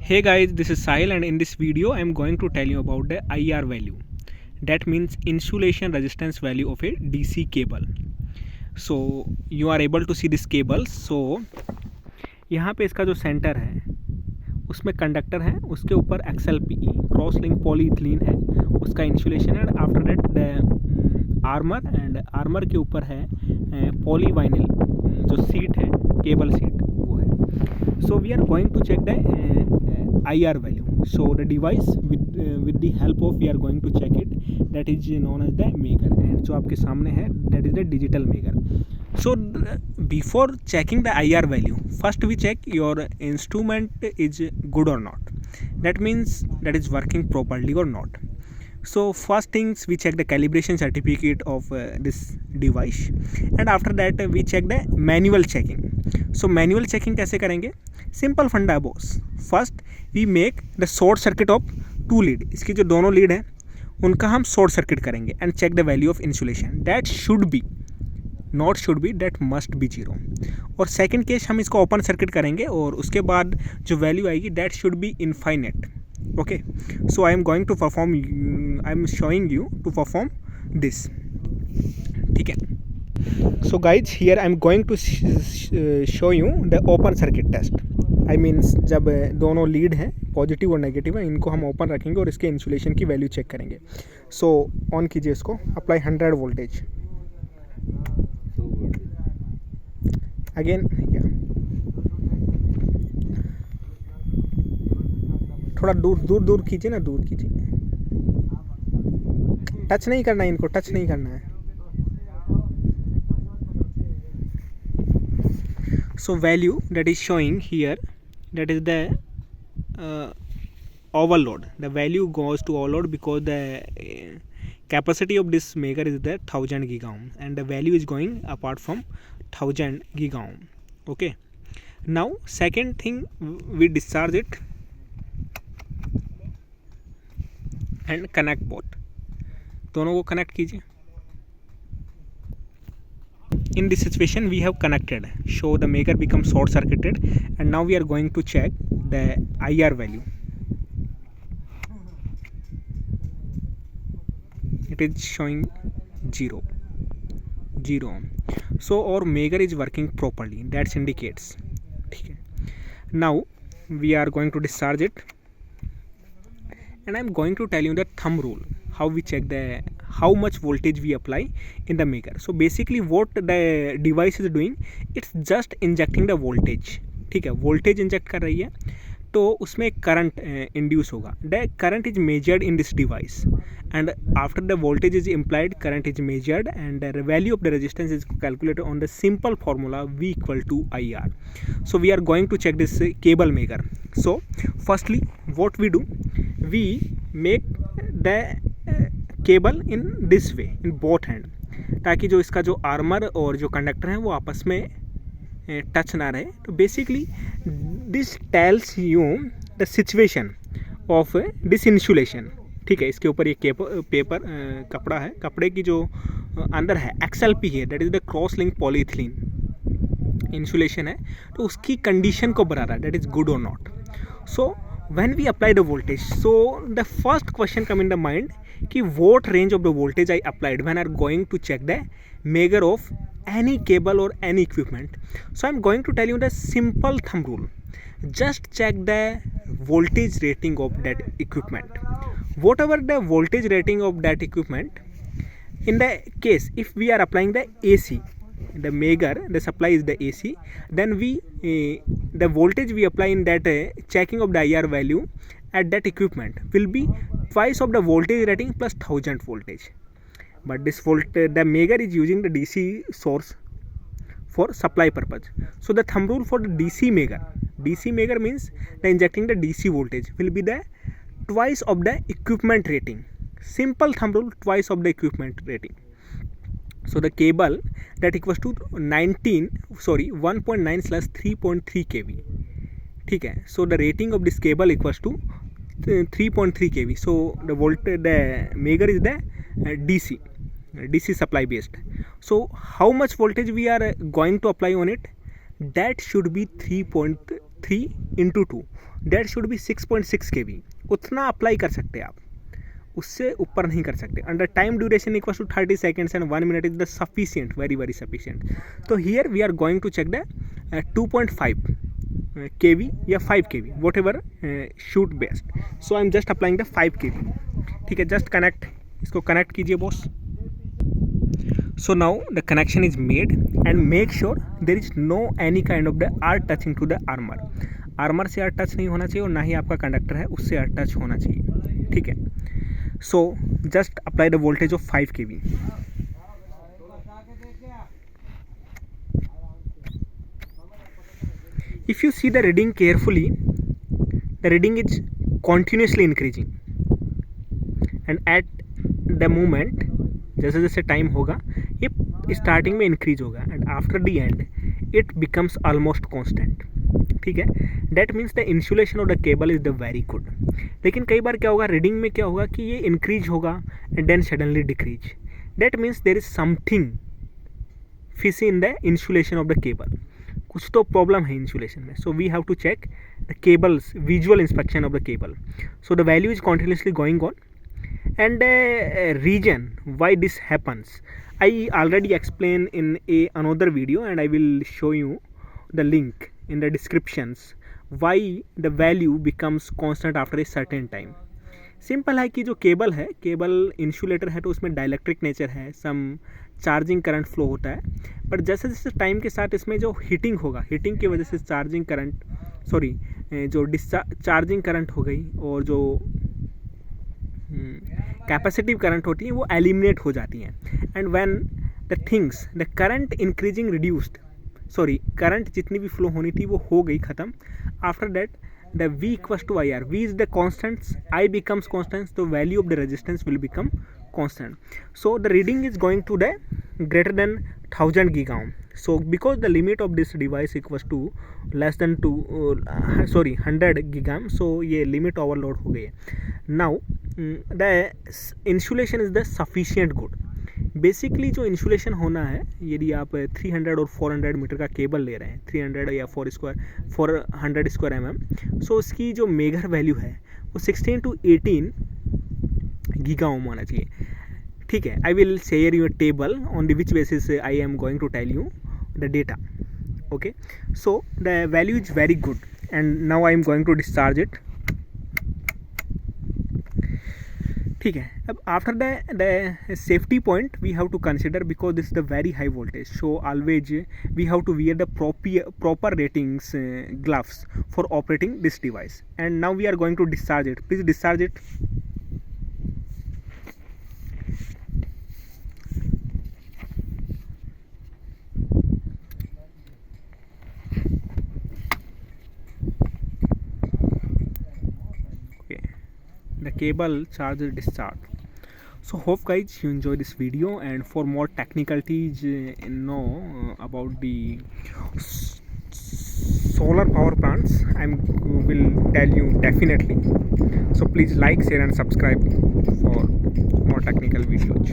Hey guys, this is Sahil and in this video I am going to tell you about the IR value. That means insulation resistance value of a DC cable. So you are able to see this cable. So यहाँ पे इसका जो centre है उसमें conductor है, उसके ऊपर XLPE cross link polyethylene है, उसका इंसुलेशन है। After that the armour and armour के ऊपर है पॉलीवाइनिल जो सीट है, केबल सीट वो है। So we are going to check the IR value. So the device with the help of we are going to check it, that is known as the meter, and जो आपके सामने है that is the digital meter. So before checking the IR value, first we check your instrument is good or not. That means that is working properly or not. So first things we check the calibration certificate of this device, and after that we check the manual checking. So manual checking कैसे करेंगे? Simple फंडा है boss. First we make the short circuit of two lead. इसकी जो दोनों lead हैं उनका हम शॉर्ट सर्किट करेंगे and check the value of insulation. That should be, not should be, that must be 0. और सेकंड केस हम इसको ओपन सर्किट करेंगे और उसके बाद जो वैल्यू आएगी that should be infinite. Okay, so I am going to perform, I am showing you to perform this. ठीक है. So guys, here I am going to show you the open circuit test. I means जब दोनों lead हैं positive और negative है, इनको हम open रखेंगे और इसके इंसुलेशन की वैल्यू चेक करेंगे. सो ऑन कीजिए इसको, अप्लाई 100 वोल्टेज. अगेन थोड़ा दूर कीजिए ना, दूर कीजिए. टच नहीं करना है इनको, टच नहीं करना है. So value that is showing here, that is the overload. The value goes to overload because the capacity of this maker is the 1000 gigaohm and the value is going apart from 1000 gigaohm. Okay, now second thing, we discharge it and connect both. दोनों को connect कीजिए. In this situation we have connected, so the maker becomes short circuited, and now we are going to check the IR value. It is showing 0. So our maker is working properly, that indicates. ठीक है. Now we are going to discharge it and I am going to tell you the thumb rule, how we check the how much voltage we apply in the maker. So basically what the device is doing, it's just injecting the voltage. ठीक है, voltage inject कर रही है तो उसमें current induce होगा. The current is measured in this device and after the voltage is implied, current is measured and the value of the resistance is calculated on the simple formula V equal to IR. So we are going to check this cable maker. So firstly what we do, we make the cable in this way in both hand, ताकि जो इसका जो armour और जो conductor हैं वो आपस में टच ना रहे. तो basically this tells you the situation of this insulation. ठीक है, इसके ऊपर ये पेपर कपड़ा है, कपड़े की जो अंदर है XLP है, that is the cross link polyethylene insulation है, तो उसकी कंडीशन को बता रहा है दैट इज़ गुड और not. So when we apply the voltage, so the first question come in the mind कि what range of the voltage I applied when I'm going to check the measure of any cable or any equipment. So I'm going to tell you the simple thumb rule. Just check the voltage rating of that equipment. Whatever the voltage rating of that equipment, in the case if we are applying the AC, the measure, the supply is the AC, then we the voltage we apply in that checking of the IR value at that equipment will be twice of the voltage rating plus 1000 voltage. But this the measure is using the DC source for supply purpose. So the thumb rule for the DC measure means the injecting the DC voltage will be the twice of the equipment rating. Simple thumb rule, twice of the equipment rating. So the cable that equals to 1.9 slash 3.3 kV. ठीक है. So the rating of this cable equals to 3.3 kV. So the voltage, the measure is the DC supply based. So how much voltage we are going to apply on it? That should be 3/2, that should be 6.6 kV, उतना apply कर सकते हैं आप, उससे ऊपर नहीं कर सकते. Under time duration equal to 30 seconds and 1 minute is the sufficient, very very sufficient. तो here we are going to check the 2.5 kV या 5 kV, whatever suit best. So I am just applying the 5 kV. ठीक है, just connect, इसको connect कीजिए boss. So now the connection is made and make sure there is no any kind of the earth touching to the armor. Armour से अर्थ touch नहीं होना चाहिए और ना ही आपका कंडक्टर है उससे अर्थ टच होना चाहिए. ठीक है. So just apply the voltage of 5 kV. If you see the reading carefully, the reading is continuously increasing and at the moment जैसे जैसे टाइम होगा ये स्टार्टिंग में इंक्रीज होगा and after the end it becomes almost constant. ठीक है, that means the insulation of the cable is the very good. लेकिन कई बार क्या होगा, रीडिंग में क्या होगा कि ये इंक्रीज होगा and then suddenly decrease. That means there is something fishy in the insulation of the cable. कुछ तो प्रॉब्लम है इंसुलेशन में. So we have to check the cables visual inspection of the cable. So the value is continuously going on. And reason why this happens, I already explained in another video and I will show you the link in the descriptions why the value becomes constant after a certain time. Simple है कि जो cable है, cable insulator है तो उसमें dielectric nature है, सम charging current flow होता है. बट जैसे जैसे टाइम के साथ इसमें जो हीटिंग होगा, हीटिंग की वजह से चार्जिंग करंट जो चार्जिंग करंट हो गई और जो कैपेसिटिव करंट होती है वो एलिमिनेट हो जाती हैं. And when the things the current increasing reduced, current जितनी भी फ्लो होनी थी वो हो गई ख़त्म. After that the V equals to IR, V is the constants, I becomes constant, तो value of the resistance will become constant. So the reading is going to the greater than 1000 gigaohm. So because the limit of this device equals to less than 100 gigaohm, so ये limit overload हो गई है. Now the insulation is the sufficient good. Basically जो insulation होना है, यदि आप 300 और 400 मीटर का केबल ले रहे हैं, 300 या 400 स्क्वायर mm, सो उसकी जो मेगर वैल्यू है वो 16 to 18 गीगा ओम होना चाहिए. ठीक है, I will share your table on the which basis I am going to tell you the data. Okay, so the value is very good and now I am going to discharge it. ठीक है, अब after the safety point we have to consider because this is the very high voltage. So always we have to wear the proper ratings gloves for operating this device. And now we are going to discharge it. Please discharge it. The cable charge is discharged. So hope guys you enjoy this video, and for more technicalities about the solar power plants I will tell you definitely. So please like, share and subscribe for more technical videos.